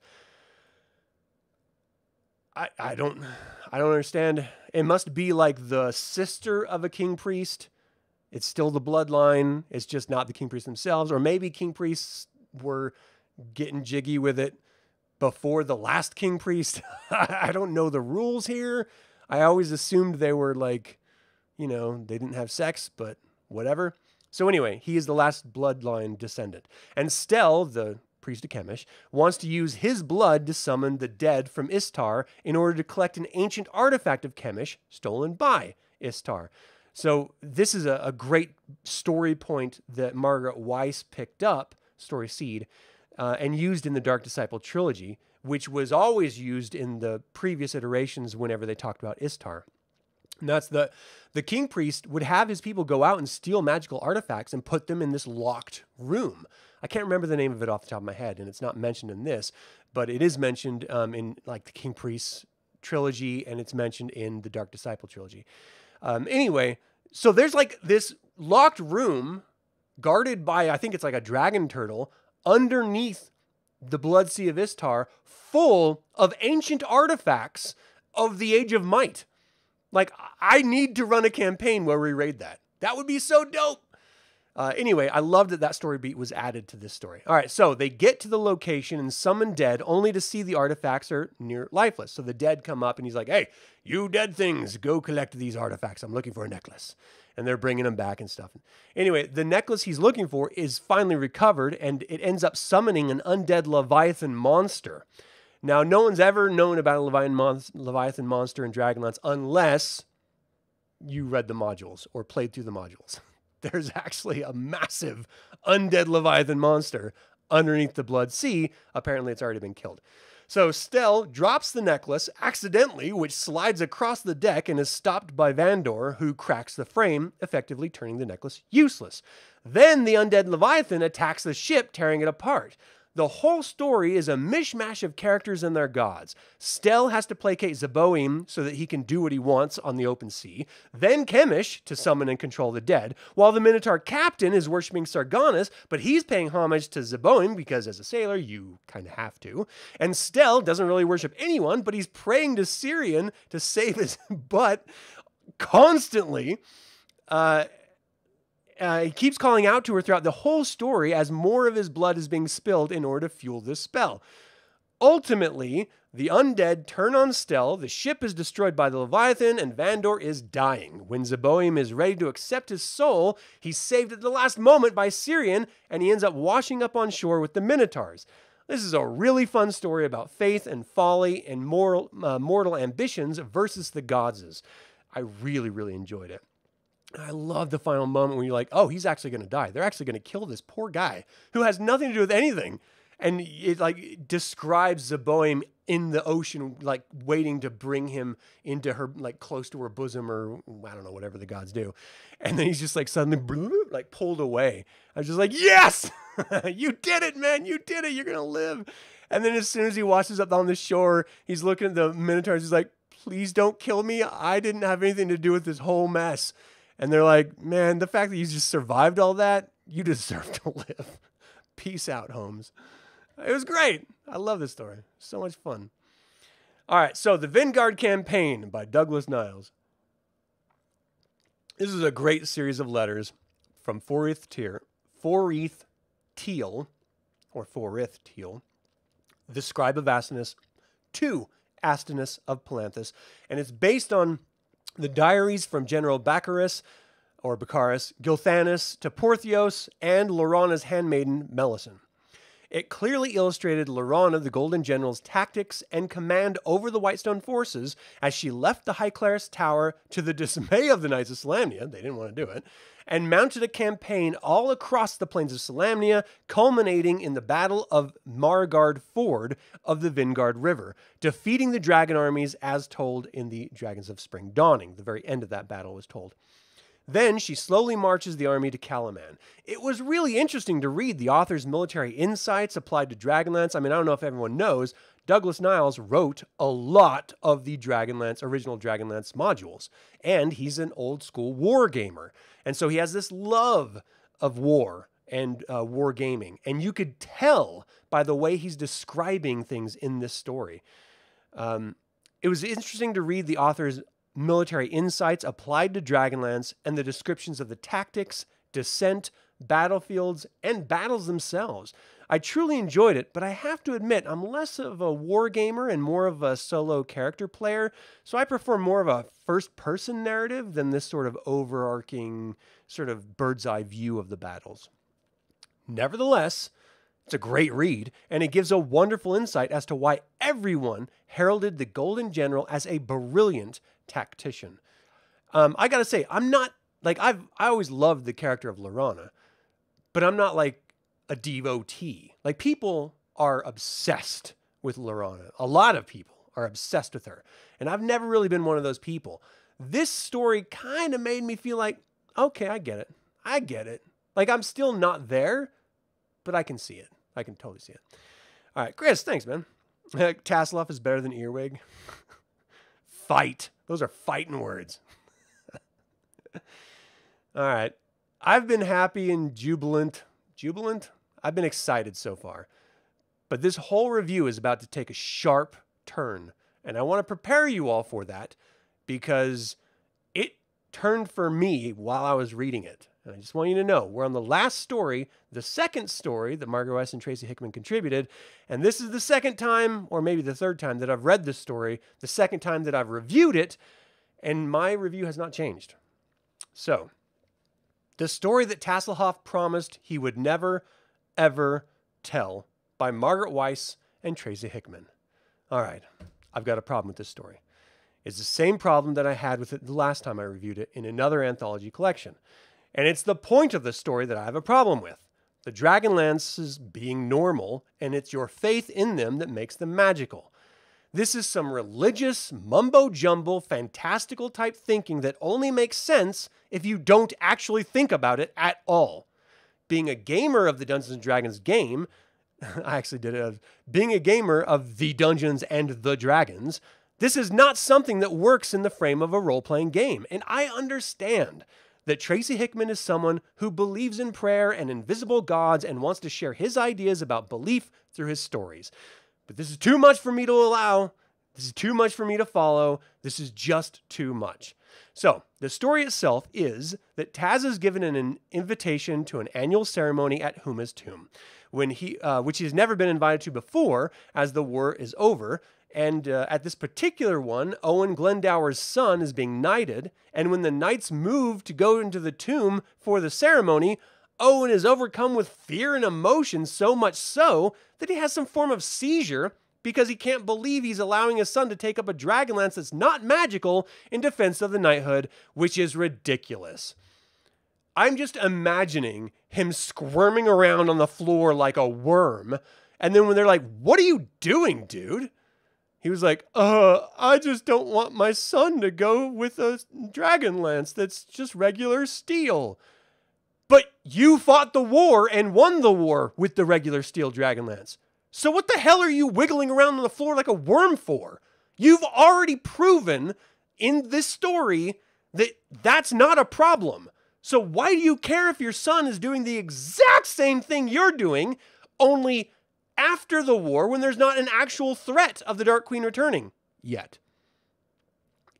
I don't understand. It must be like the sister of a King Priest. It's still the bloodline. It's just not the King Priests themselves. Or maybe King Priests were getting jiggy with it before the last King Priest. I don't know the rules here. I always assumed they were like, they didn't have sex, but whatever. So anyway, he is the last bloodline descendant. And Stell, the priest of Chemish, wants to use his blood to summon the dead from Istar in order to collect an ancient artifact of Chemish stolen by Istar. So this is a great story point that Margaret Weiss picked up, story seed, and used in the Dark Disciple trilogy, which was always used in the previous iterations whenever they talked about Istar. And that's the King Priest would have his people go out and steal magical artifacts and put them in this locked room. I can't remember the name of it off the top of my head, and it's not mentioned in this, but it is mentioned in like the King Priest trilogy, and it's mentioned in the Dark Disciple trilogy. Anyway, so there's like this locked room guarded by, I think it's like a dragon turtle, underneath the Blood Sea of Istar, full of ancient artifacts of the Age of Might. Like, I need to run a campaign where we raid that. That would be so dope. Anyway, I love that story beat was added to this story. All right, so they get to the location and summon dead only to see the artifacts are near lifeless. So the dead come up and he's like, hey, you dead things, go collect these artifacts. I'm looking for a necklace. And they're bringing them back and stuff. Anyway, the necklace he's looking for is finally recovered, and it ends up summoning an undead Leviathan monster. Now, no one's ever known about a Leviathan monster in Dragonlance unless you read the modules or played through the modules. There's actually a massive undead Leviathan monster underneath the Blood Sea. Apparently, it's already been killed. So Stell drops the necklace accidentally, which slides across the deck and is stopped by Vandor, who cracks the frame, effectively turning the necklace useless. Then the undead Leviathan attacks the ship, tearing it apart. The whole story is a mishmash of characters and their gods. Stell has to placate Zeboim so that he can do what he wants on the open sea. Then Chemish to summon and control the dead, while the Minotaur captain is worshipping Sargonis, but he's paying homage to Zeboim because as a sailor, you kind of have to. And Stell doesn't really worship anyone, but he's praying to Syrian to save his butt constantly. He keeps calling out to her throughout the whole story as more of his blood is being spilled in order to fuel this spell. Ultimately, the undead turn on Stell, the ship is destroyed by the Leviathan, and Vandor is dying. When Zeboim is ready to accept his soul, he's saved at the last moment by Syrian, and he ends up washing up on shore with the Minotaurs. This is a really fun story about faith and folly and mortal ambitions versus the gods. I really, really enjoyed it. I love the final moment when you're like, oh, he's actually going to die. They're actually going to kill this poor guy who has nothing to do with anything. And it like describes Zeboim in the ocean, like waiting to bring him into her, like close to her bosom, or I don't know, whatever the gods do. And then he's just like suddenly like pulled away. I was just like, yes, you did it, man. You did it. You're going to live. And then as soon as he washes up on the shore, he's looking at the Minotaurs. He's like, please don't kill me. I didn't have anything to do with this whole mess. And they're like, man, the fact that you just survived all that, you deserve to live. Peace out, Holmes. It was great. I love this story. So much fun. All right, so The Vanguard Campaign by Douglas Niles. This is a great series of letters from Forith Teal, the scribe of Astinus, to Astinus of Palanthus, and it's based on the diaries from General Baccharis, Gilthanus to Portheos, and Laurana's handmaiden, Melisson. It clearly illustrated Laurana, the Golden General's tactics and command over the Whitestone forces as she left the High Clerist's tower to the dismay of the Knights of Solamnia, they didn't want to do it, and mounted a campaign all across the plains of Solamnia, culminating in the Battle of Margard Ford of the Vingard River, defeating the dragon armies as told in the Dragons of Spring Dawning. The very end of that battle was told. Then she slowly marches the army to Calaman. It was really interesting to read the author's military insights applied to Dragonlance. I mean, I don't know if everyone knows, Douglas Niles wrote a lot of the original Dragonlance modules, and he's an old school war gamer. And so he has this love of war and war gaming. And you could tell by the way he's describing things in this story. It was interesting to read the author's military insights applied to Dragonlance and the descriptions of the tactics, descent, battlefields, and battles themselves. I truly enjoyed it, but I have to admit I'm less of a war gamer and more of a solo character player, so I prefer more of a first-person narrative than this sort of overarching sort of bird's-eye view of the battles. Nevertheless, it's a great read, and it gives a wonderful insight as to why everyone heralded the Golden General as a brilliant tactician. I gotta say, I'm not, like, I always loved the character of Laurana, but I'm not like a devotee. Like, people are obsessed with Laurana. A lot of people are obsessed with her, and I've never really been one of those people. This story kind of made me feel like, okay, I get it. Like, I'm still not there, but I can see it. I can totally see it. All right, Chris, thanks, man. Tasselhoff is better than Earwig. Fight. Those are fighting words. All right. I've been happy and jubilant. Jubilant? I've been excited so far. But this whole review is about to take a sharp turn. And I want to prepare you all for that because it turned for me while I was reading it. And I just want you to know, we're on the last story, the second story that Margaret Weis and Tracy Hickman contributed. And this is the second time, or maybe the third time, that I've read this story, the second time that I've reviewed it, and my review has not changed. So, the story that Tasselhoff promised he would never, ever tell by Margaret Weis and Tracy Hickman. All right, I've got a problem with this story. It's the same problem that I had with it the last time I reviewed it in another anthology collection. And it's the point of the story that I have a problem with. The Dragonlances being normal, and it's your faith in them that makes them magical. This is some religious, mumbo-jumbo, fantastical type thinking that only makes sense if you don't actually think about it at all. Being a gamer of the Dungeons & Dragons game, I actually did it, being a gamer of the Dungeons and the Dragons, this is not something that works in the frame of a role-playing game. And I understand that Tracy Hickman is someone who believes in prayer and invisible gods and wants to share his ideas about belief through his stories. But this is too much for me to allow. This is too much for me to follow. This is just too much. So, the story itself is that Taz is given an invitation to an annual ceremony at Huma's tomb, which he has never been invited to before, as the war is over. And at this particular one, Owen Glendower's son is being knighted, and when the knights move to go into the tomb for the ceremony, Owen is overcome with fear and emotion, so much so that he has some form of seizure because he can't believe he's allowing his son to take up a Dragonlance that's not magical in defense of the knighthood, which is ridiculous. I'm just imagining him squirming around on the floor like a worm, and then when they're like, "What are you doing, dude?" He was like, I just don't want my son to go with a Dragonlance that's just regular steel. But you fought the war and won the war with the regular steel Dragonlance. So what the hell are you wiggling around on the floor like a worm for? You've already proven in this story that that's not a problem. So why do you care if your son is doing the exact same thing you're doing, only after the war when there's not an actual threat of the Dark Queen returning yet?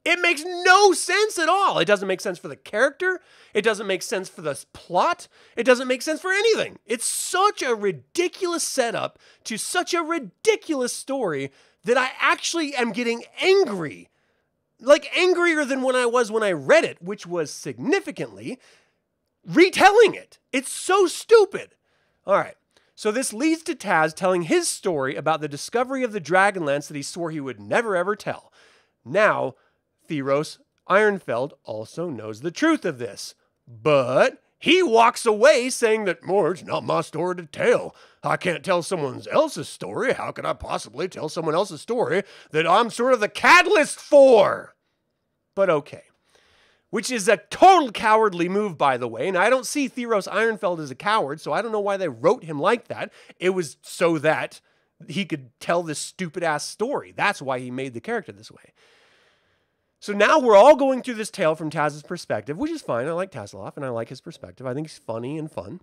It makes no sense at all. It doesn't make sense for the character. It doesn't make sense for the plot. It doesn't make sense for anything. It's such a ridiculous setup to such a ridiculous story that I actually am getting angry. Like angrier than when I was when I read it, which was significantly retelling it. It's so stupid. All right. So this leads to Taz telling his story about the discovery of the Dragonlance that he swore he would never ever tell. Now, Theros Ironfeld also knows the truth of this, but he walks away saying that, it's not my story to tell. I can't tell someone else's story. How could I possibly tell someone else's story that I'm sort of the catalyst for? But okay. Which is a total cowardly move, by the way, and I don't see Theros Ironfeld as a coward, so I don't know why they wrote him like that. It was so that he could tell this stupid-ass story. That's why he made the character this way. So now we're all going through this tale from Taz's perspective, which is fine. I like Tasslehoff, and I like his perspective. I think he's funny and fun.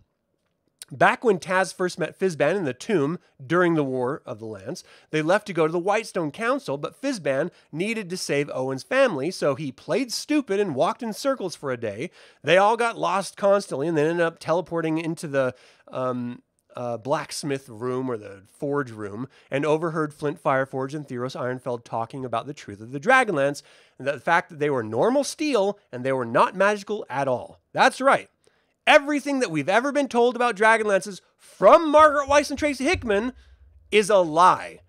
Back when Taz first met Fizban in the tomb during the War of the Lance, they left to go to the Whitestone Council, but Fizban needed to save Owen's family, so he played stupid and walked in circles for a day. They all got lost constantly, and then ended up teleporting into the blacksmith room or the forge room and overheard Flint Fireforge and Theros Ironfeld talking about the truth of the Dragonlance and the fact that they were normal steel and they were not magical at all. That's right. Everything that we've ever been told about Dragonlances from Margaret Weis and Tracy Hickman is a lie,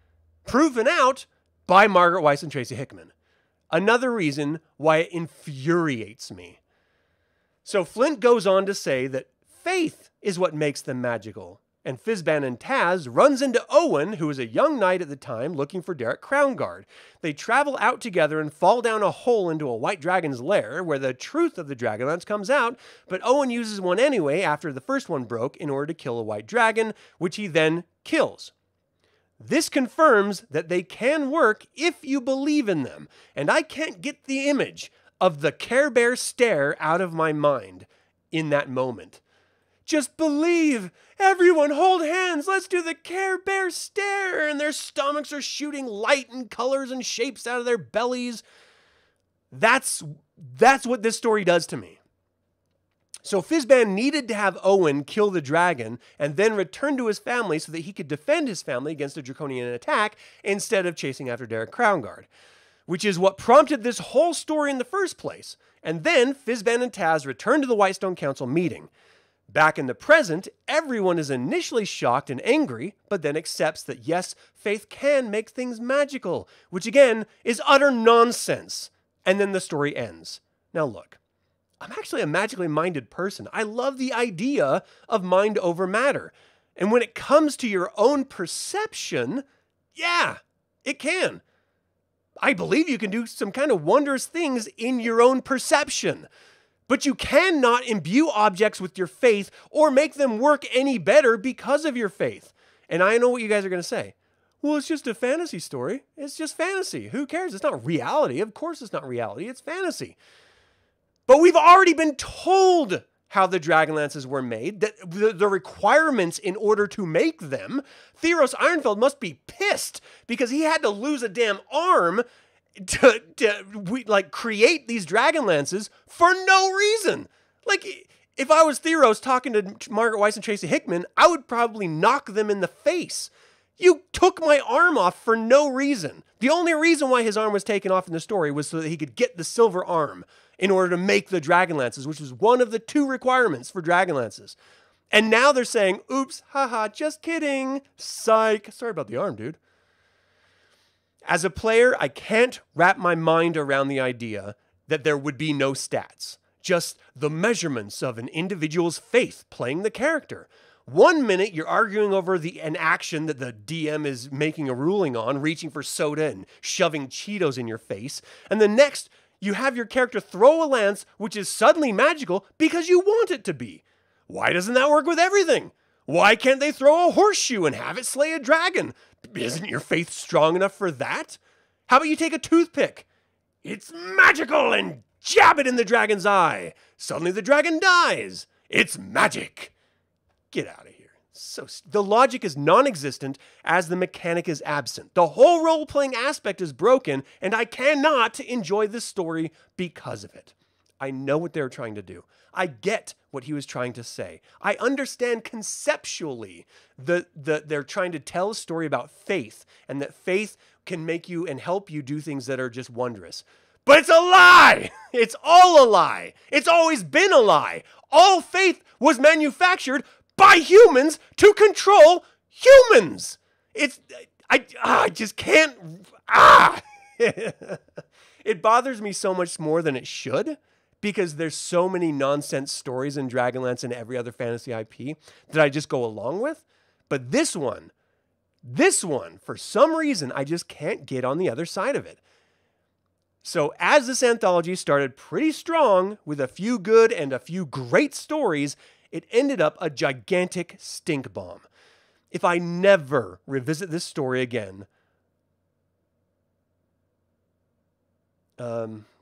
proven out by Margaret Weis and Tracy Hickman. Another reason why it infuriates me. So Flint goes on to say that faith is what makes them magical. And Fizban and Taz runs into Owen, who is a young knight at the time, looking for Derek Crownguard. They travel out together and fall down a hole into a white dragon's lair, where the truth of the Dragonlance comes out, but Owen uses one anyway after the first one broke in order to kill a white dragon, which he then kills. This confirms that they can work if you believe in them, and I can't get the image of the Care Bear stare out of my mind in that moment. Just believe. Everyone hold hands. Let's do the Care Bear stare. And their stomachs are shooting light and colors and shapes out of their bellies. That's what this story does to me. So Fizban needed to have Owen kill the dragon and then return to his family so that he could defend his family against a draconian attack instead of chasing after Derek Crownguard, which is what prompted this whole story in the first place. And then Fizban and Taz return to the Whitestone Council meeting. Back in the present, everyone is initially shocked and angry, but then accepts that yes, faith can make things magical, which again is utter nonsense. And then the story ends. Now look, I'm actually a magically minded person. I love the idea of mind over matter. And when it comes to your own perception, yeah, it can. I believe you can do some kind of wondrous things in your own perception. But you cannot imbue objects with your faith or make them work any better because of your faith. And I know what you guys are going to say. Well, it's just a fantasy story. It's just fantasy. Who cares? It's not reality. Of course it's not reality. It's fantasy. But we've already been told how the Dragonlances were made, that the requirements in order to make them. Theros Ironfeld must be pissed because he had to lose a damn arm to create these Dragonlances for no reason. Like, if I was Theros talking to Margaret Weis and Tracy Hickman, I would probably knock them in the face. You took my arm off for no reason. The only reason why his arm was taken off in the story was so that he could get the silver arm in order to make the Dragonlances, which was one of the 2 requirements for Dragonlances. And now they're saying, oops, haha, just kidding. Psych. Sorry about the arm, dude. As a player, I can't wrap my mind around the idea that there would be no stats, just the measurements of an individual's faith playing the character. One minute, you're arguing over an action that the DM is making a ruling on, reaching for soda and shoving Cheetos in your face, and the next, you have your character throw a lance, which is suddenly magical because you want it to be. Why doesn't that work with everything? Why can't they throw a horseshoe and have it slay a dragon? Isn't your faith strong enough for that? How about you take a toothpick? It's magical and jab it in the dragon's eye. Suddenly the dragon dies. It's magic. Get out of here. The logic is non-existent as the mechanic is absent. The whole role-playing aspect is broken, and I cannot enjoy this story because of it. I know what they were trying to do. I get what he was trying to say. I understand conceptually they're trying to tell a story about faith, and that faith can make you and help you do things that are just wondrous. But it's a lie! It's all a lie! It's always been a lie! All faith was manufactured by humans to control humans! I just can't... It bothers me so much more than it should, because there's so many nonsense stories in Dragonlance and every other fantasy IP that I just go along with. But this one, for some reason, I just can't get on the other side of it. So as this anthology started pretty strong with a few good and a few great stories, it ended up a gigantic stink bomb. If I never revisit this story again...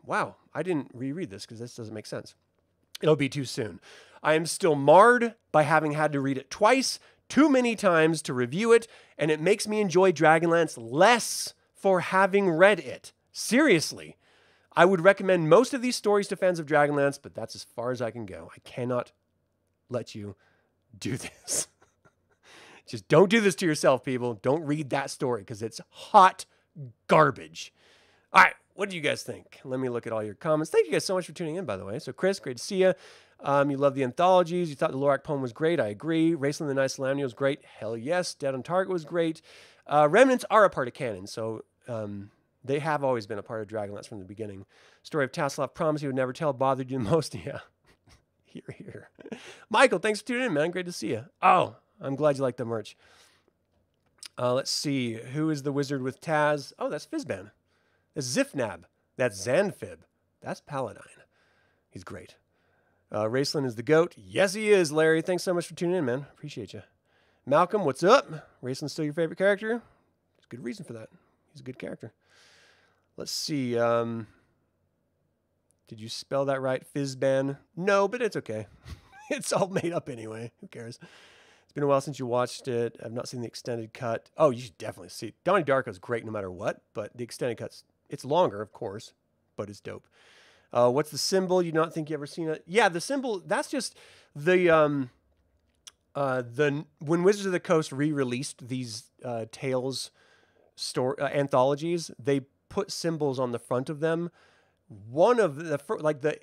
wow, I didn't reread this because this doesn't make sense. It'll be too soon. I am still marred by having had to read it twice, too many times to review it, and it makes me enjoy Dragonlance less for having read it. Seriously. I would recommend most of these stories to fans of Dragonlance, but that's as far as I can go. I cannot let you do this. Just don't do this to yourself, people. Don't read that story because it's hot garbage. All right. What do you guys think? Let me look at all your comments. Thank you guys so much for tuning in, by the way. So, Chris, great to see you. You love the anthologies. You thought the Lorac poem was great. I agree. Raceland the Nice Lamnia was great. Hell yes. Dead on Target was great. Remnants are a part of canon, so they have always been a part of Dragonlance from the beginning. Story of Tasselhoff, promise he would never tell, bothered you the most. Yeah. Here. Michael, thanks for tuning in, man. Great to see you. Oh, I'm glad you like the merch. Let's see. Who is the wizard with Taz? Oh, that's Fizban. That's Zifnab. That's Zanfib. That's Paladine. He's great. Raceland is the GOAT. Yes, he is, Larry. Thanks so much for tuning in, man. Appreciate you. Malcolm, what's up? Raceland's still your favorite character? There's a good reason for that. He's a good character. Let's see. Did you spell that right? Fizban? No, but it's okay. It's all made up anyway. Who cares? It's been a while since you watched it. I've not seen the extended cut. Oh, you should definitely see it. Donnie Darko is great no matter what, but the extended cut's... It's longer, of course, but it's dope. What's the symbol? You don't think you ever seen it? Yeah, the symbol, that's just when Wizards of the Coast re-released these Tales anthologies, they put symbols on the front of them. One of the, like the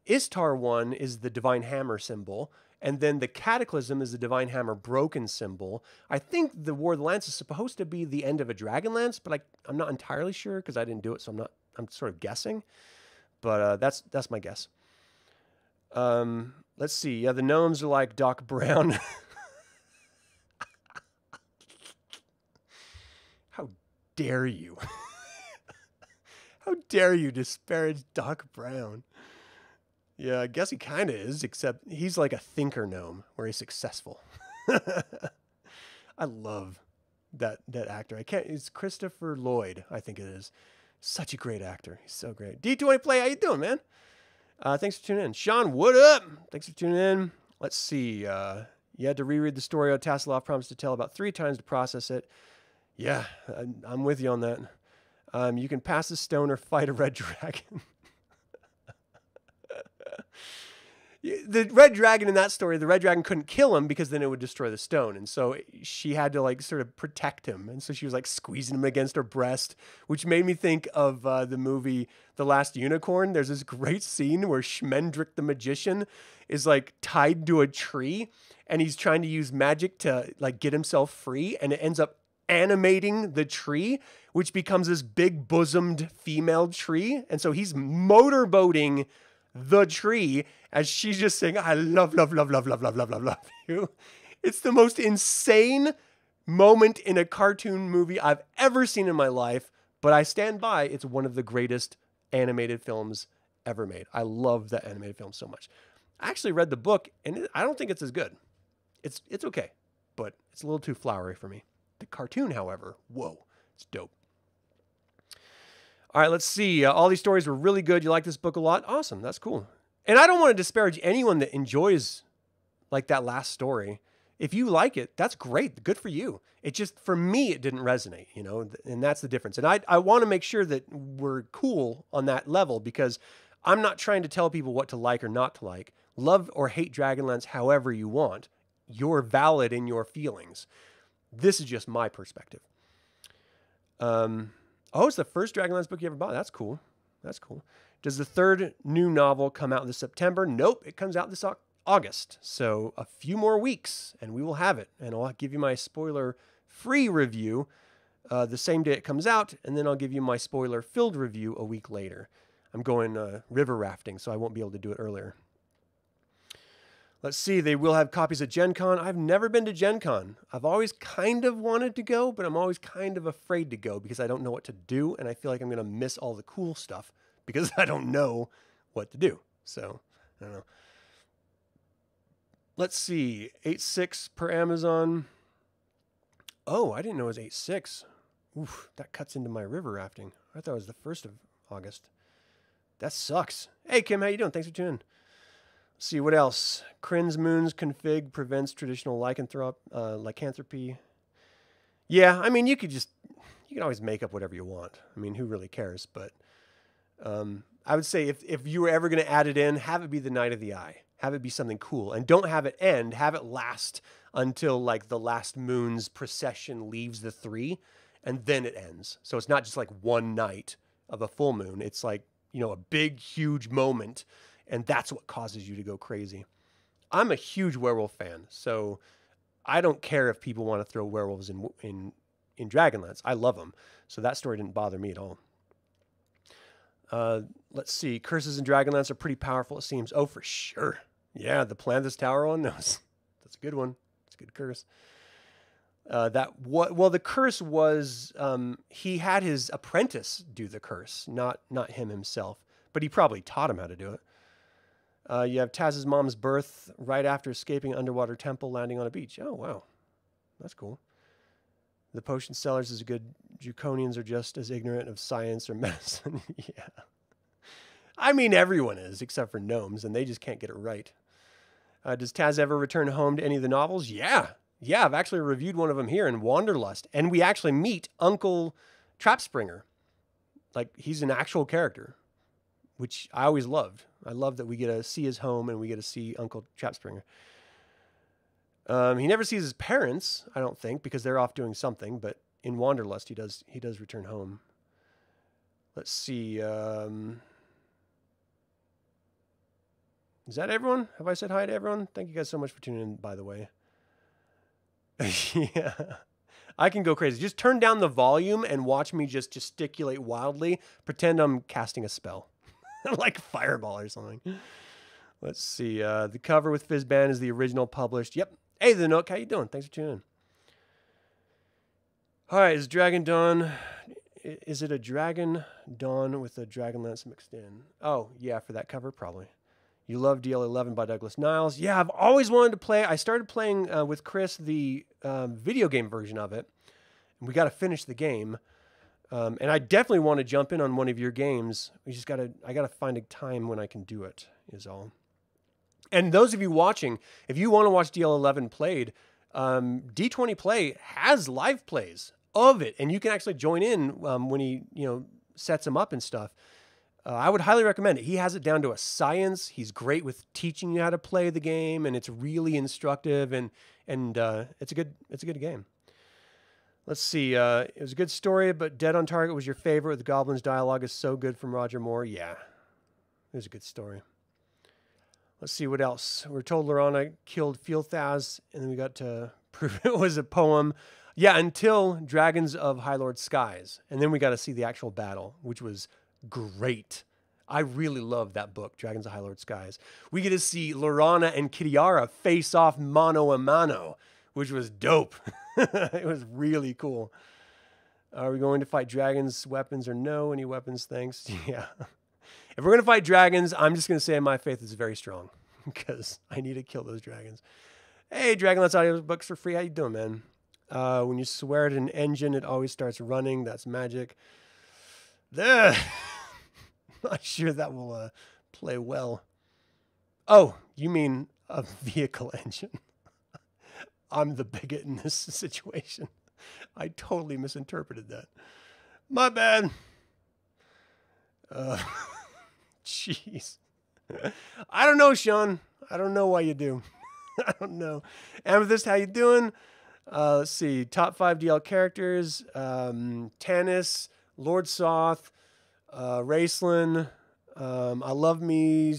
Istar one is the Divine Hammer symbol, and then the Cataclysm is the Divine Hammer broken symbol. I think the War of the Lance is supposed to be the end of a Dragonlance, but I'm not entirely sure because I didn't do it, so I'm sort of guessing. But that's my guess. Let's see. Yeah, the gnomes are like Doc Brown. How dare you? How dare you disparage Doc Brown? Yeah, I guess he kind of is, except he's like a thinker gnome where he's successful. I love that actor. It's Christopher Lloyd, I think it is. Such a great actor. He's so great. D20 Play, how you doing, man? Thanks for tuning in. Sean, what up? Thanks for tuning in. Let's see. You had to reread the story of Tasselhoff promised to tell about 3 times to process it. Yeah, I'm with you on that. You can pass a stone or fight a red dragon. The red dragon in that story, the red dragon couldn't kill him because then it would destroy the stone. And so she had to like sort of protect him. And so she was like squeezing him against her breast, which made me think of the movie The Last Unicorn. There's this great scene where Schmendrick the magician is like tied to a tree and he's trying to use magic to like get himself free. And it ends up animating the tree, which becomes this big bosomed female tree. And so he's motorboating the tree as she's just saying, I love you. It's the most insane moment in a cartoon movie I've ever seen in my life, but I stand by. It's one of the greatest animated films ever made. I love that animated film so much. I actually read the book and I don't think it's as good. It's okay, but it's a little too flowery for me. The cartoon, however, whoa, it's dope. All right, let's see. All these stories were really good. You like this book a lot? Awesome. That's cool. And I don't want to disparage anyone that enjoys like that last story. If you like it, that's great. Good for you. It just, for me, it didn't resonate, you know, and that's the difference. And I want to make sure that we're cool on that level, because I'm not trying to tell people what to like or not to like. Love or hate Dragonlance however you want. You're valid in your feelings. This is just my perspective. Oh, it's the first Dragonlance book you ever bought. That's cool. That's cool. Does the third new novel come out this September? Nope. It comes out this August. So a few more weeks and we will have it. And I'll give you my spoiler-free review the same day it comes out. And then I'll give you my spoiler-filled review a week later. I'm going river rafting, so I won't be able to do it earlier. Let's see. They will have copies at Gen Con. I've never been to Gen Con. I've always kind of wanted to go, but I'm always kind of afraid to go because I don't know what to do. And I feel like I'm going to miss all the cool stuff because I don't know what to do. So, I don't know. Let's see. 8.6 per Amazon. Oh, I didn't know it was 8.6. Oof, that cuts into my river rafting. I thought it was the 1st of August. That sucks. Hey, Kim, how you doing? Thanks for tuning in. Let's see, what else? Kryn's Moon's config prevents traditional lycanthropy. Yeah, I mean, you can always make up whatever you want. I mean, who really cares? But I would say if you were ever going to add it in, have it be the Night of the Eye. Have it be something cool. And don't have it end. Have it last until like the last moon's procession leaves the 3, and then it ends. So it's not just like one night of a full moon. It's like, you know, a big, huge moment. And that's what causes you to go crazy. I'm a huge werewolf fan, so I don't care if people want to throw werewolves in Dragonlance. I love them. So that story didn't bother me at all. Let's see. Curses in Dragonlance are pretty powerful, it seems. Oh, for sure. Yeah, the Palanthas Tower one. That's a good one. It's a good curse. The curse was he had his apprentice do the curse, not him himself. But he probably taught him how to do it. You have Taz's mom's birth right after escaping an underwater temple, landing on a beach. Oh, wow. That's cool. The potion sellers is good. Draconians are just as ignorant of science or medicine. Yeah. I mean, everyone is, except for gnomes, and they just can't get it right. Does Taz ever return home to any of the novels? Yeah. Yeah, I've actually reviewed one of them here in Wanderlust, and we actually meet Uncle Trapspringer. Like, he's an actual character, which I always loved. I love that we get to see his home and we get to see Uncle Trapspringer. He never sees his parents, I don't think, because they're off doing something, but in Wanderlust, he does return home. Let's see. Is that everyone? Have I said hi to everyone? Thank you guys so much for tuning in, by the way. Yeah. I can go crazy. Just turn down the volume and watch me just gesticulate wildly. Pretend I'm casting a spell. Like Fireball or something. Let's see. The cover with Fizban is the original published. Yep. Hey, The Nook. How you doing? Thanks for tuning in. All right. Is Dragon Dawn... Is it a Dragon Dawn with a Dragonlance mixed in? Oh, yeah, for that cover, probably. You love DL11 by Douglas Niles. Yeah, I've always wanted to play. I started playing with Chris the video game version of it. And we got to finish the game. And I definitely want to jump in on one of your games. I got to find a time when I can do it, is all. And those of you watching, if you want to watch DL11 played, D20 Play has live plays of it. And you can actually join in when he, sets them up and stuff. I would highly recommend it. He has it down to a science. He's great with teaching you how to play the game, and it's really instructive, and it's a good game. Let's see. It was a good story, but Dead on Target was your favorite. The Goblins dialogue is so good from Roger Moore. Yeah, it was a good story. Let's see what else. We're told Laurana killed Filthaz, and then we got to prove it was a poem. Yeah, until Dragons of High Lord Skies, and then we got to see the actual battle, which was great. I really love that book, Dragons of High Lord Skies. We get to see Laurana and Kitiara face off mano a mano, which was dope. It was really cool. Are we going to fight dragons, weapons, or no? Any weapons, thanks? Yeah. If we're going to fight dragons, I'm just going to say my faith is very strong because I need to kill those dragons. Hey, Dragonlance audiobooks for free. How you doing, man? When you swear at an engine, it always starts running. That's magic. Not sure that will play well. Oh, you mean a vehicle engine. I'm the bigot in this situation. I totally misinterpreted that. My bad. Jeez. I don't know, Sean. I don't know why you do. I don't know. Amethyst, how you doing? Let's see. Top 5 DL characters. Tannis, Lord Soth, Raceland. I love me.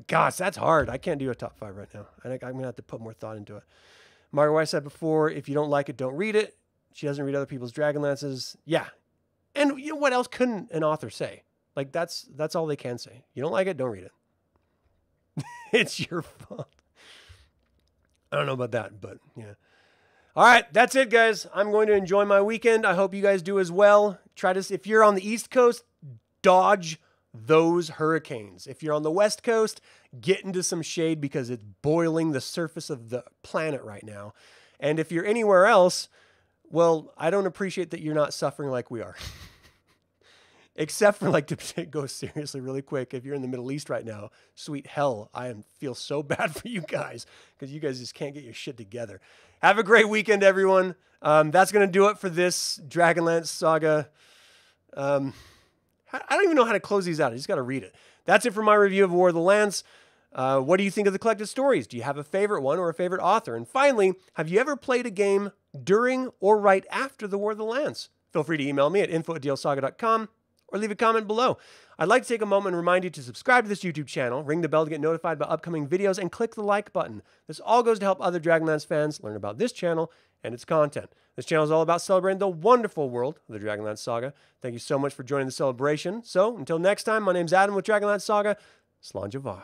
Gosh, that's hard. I can't do a top 5 right now. I think I'm going to have to put more thought into it. Margaret Weiss said before, if you don't like it, don't read it. She doesn't read other people's Dragonlances. Yeah. And you know what else couldn't an author say? Like, that's all they can say. You don't like it, don't read it. It's your fault. I don't know about that, but yeah. All right, that's it, guys. I'm going to enjoy my weekend. I hope you guys do as well. Try to, if you're on the East Coast, dodge those hurricanes. If you're on the West Coast, get into some shade because it's boiling the surface of the planet right now. And if you're anywhere else, well, I don't appreciate that you're not suffering like we are. Except for, like, to go seriously really quick, if you're in the Middle East right now, sweet hell, feel so bad for you guys because you guys just can't get your shit together. Have a great weekend, everyone. That's going to do it for this Dragonlance saga. I don't even know how to close these out. I just got to read it. That's it for my review of War of the Lance. What do you think of the collected stories? Do you have a favorite one or a favorite author? And finally, have you ever played a game during or right after the War of the Lance? Feel free to email me at info@dlsaga.com. or leave a comment below. I'd like to take a moment and remind you to subscribe to this YouTube channel, ring the bell to get notified about upcoming videos, and click the like button. This all goes to help other Dragonlance fans learn about this channel and its content. This channel is all about celebrating the wonderful world of the Dragonlance Saga. Thank you so much for joining the celebration. So, until next time, my name's Adam with Dragonlance Saga. Slán Jafar.